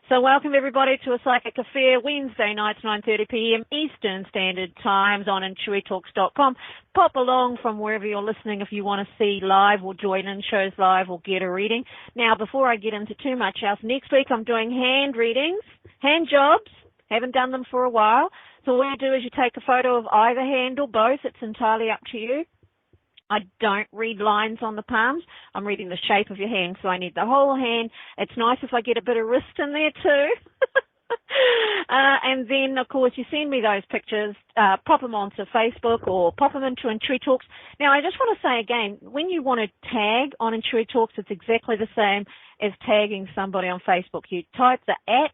So welcome everybody to A Psychic Affair, Wednesday nights, 9:30 p.m. Eastern Standard Times on IntuiTalks.com. Pop along from wherever you're listening if you want to see live or join in shows live or get a reading. Now, before I get into too much else, next week I'm doing hand readings, hand jobs. Haven't done them for a while. So all you do is you take a photo of either hand or both. It's entirely up to you. I don't read lines on the palms. I'm reading the shape of your hand, so I need the whole hand. It's nice if I get a bit of wrist in there too. And then, of course, you send me those pictures, pop them onto Facebook or pop them into IntuiTalks. Now, I just want to say again, when you want to tag on IntuiTalks, it's exactly the same as tagging somebody on Facebook. You type the @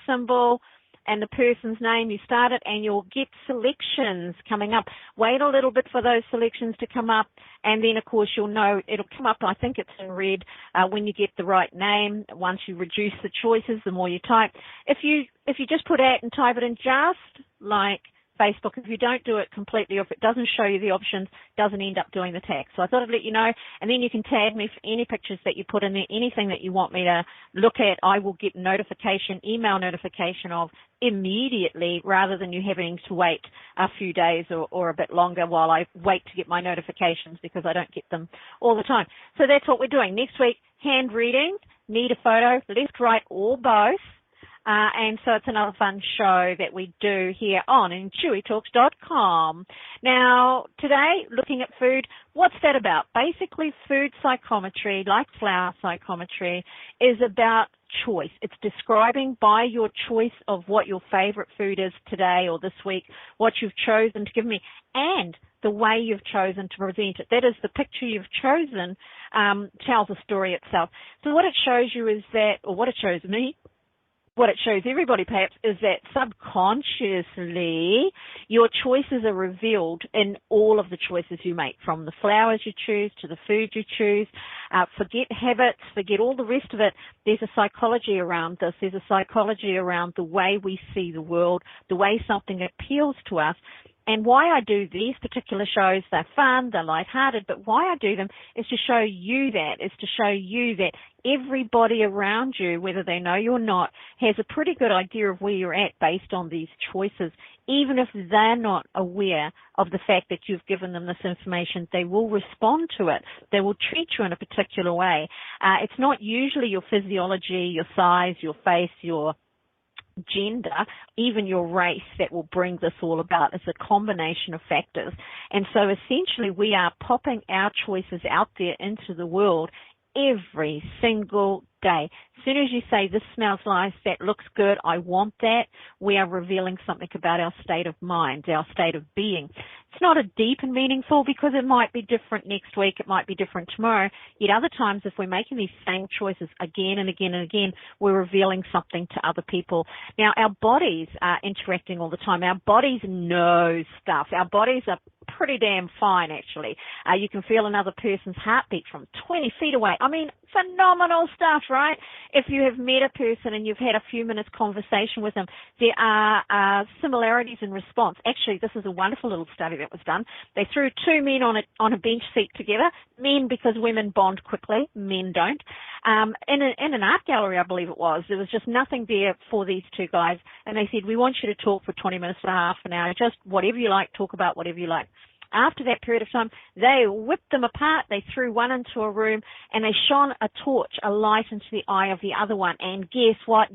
symbol and the person's name, you start it, and you'll get selections coming up. Wait a little bit for those selections to come up, and then, of course, you'll know it'll come up. I think it's in red when you get the right name. Once you reduce the choices, the more you type. If you just put @ and type it in just like Facebook, if you don't do it completely, or if it doesn't show you the options, doesn't end up doing the tag. So I thought I'd let you know, and then you can tag me for any pictures that you put in there, anything that you want me to look at. I will get notification, email notification of immediately, rather than you having to wait a few days or a bit longer while I wait to get my notifications, because I don't get them all the time. So that's what we're doing. Next week, hand reading, need a photo, left, right, or both. And so it's another fun show that we do here on IntuiTalks.com. Now, today, looking at food, what's that about? Basically, food psychometry, like flower psychometry, is about choice. It's describing by your choice of what your favorite food is today or this week, what you've chosen to give me, and the way you've chosen to present it. That is, the picture you've chosen tells the story itself. So what it shows you is that, or what it shows me, what it shows everybody perhaps, is that subconsciously your choices are revealed in all of the choices you make, from the flowers you choose to the food you choose. Forget habits, forget all the rest of it. There's a psychology around this. There's a psychology around the way we see the world, the way something appeals to us. And why I do these particular shows, they're fun, they're lighthearted, but why I do them is to show you that everybody around you, whether they know you or not, has a pretty good idea of where you're at based on these choices. Even if they're not aware of the fact that you've given them this information, they will respond to it. They will treat you in a particular way. It's not usually your physiology, your size, your face, your gender, even your race, that will bring this all about. It's a combination of factors. And so essentially we are popping our choices out there into the world every single day. As soon as you say, this smells nice, that looks good, I want that, we are revealing something about our state of mind, our state of being. It's not a deep and meaningful, because it might be different next week, it might be different tomorrow. Yet other times, if we're making these same choices again and again and again, we're revealing something to other people. Now, our bodies are interacting all the time. Our bodies know stuff. Our bodies are pretty damn fine, actually. You can feel another person's heartbeat from 20 feet away. I mean, phenomenal stuff, right? If you have met a person and you've had a few minutes conversation with them, there are similarities in response. Actually, this is a wonderful little study that was done. They threw two men on a bench seat together. Men, because women bond quickly, men don't. In an art gallery, I believe it was. There was just nothing there for these two guys. And they said, we want you to talk for 20 minutes to half an hour. Just whatever you like, talk about whatever you like. After that period of time, they whipped them apart. They threw one into a room and they shone a torch, a light into the eye of the other one. And guess what?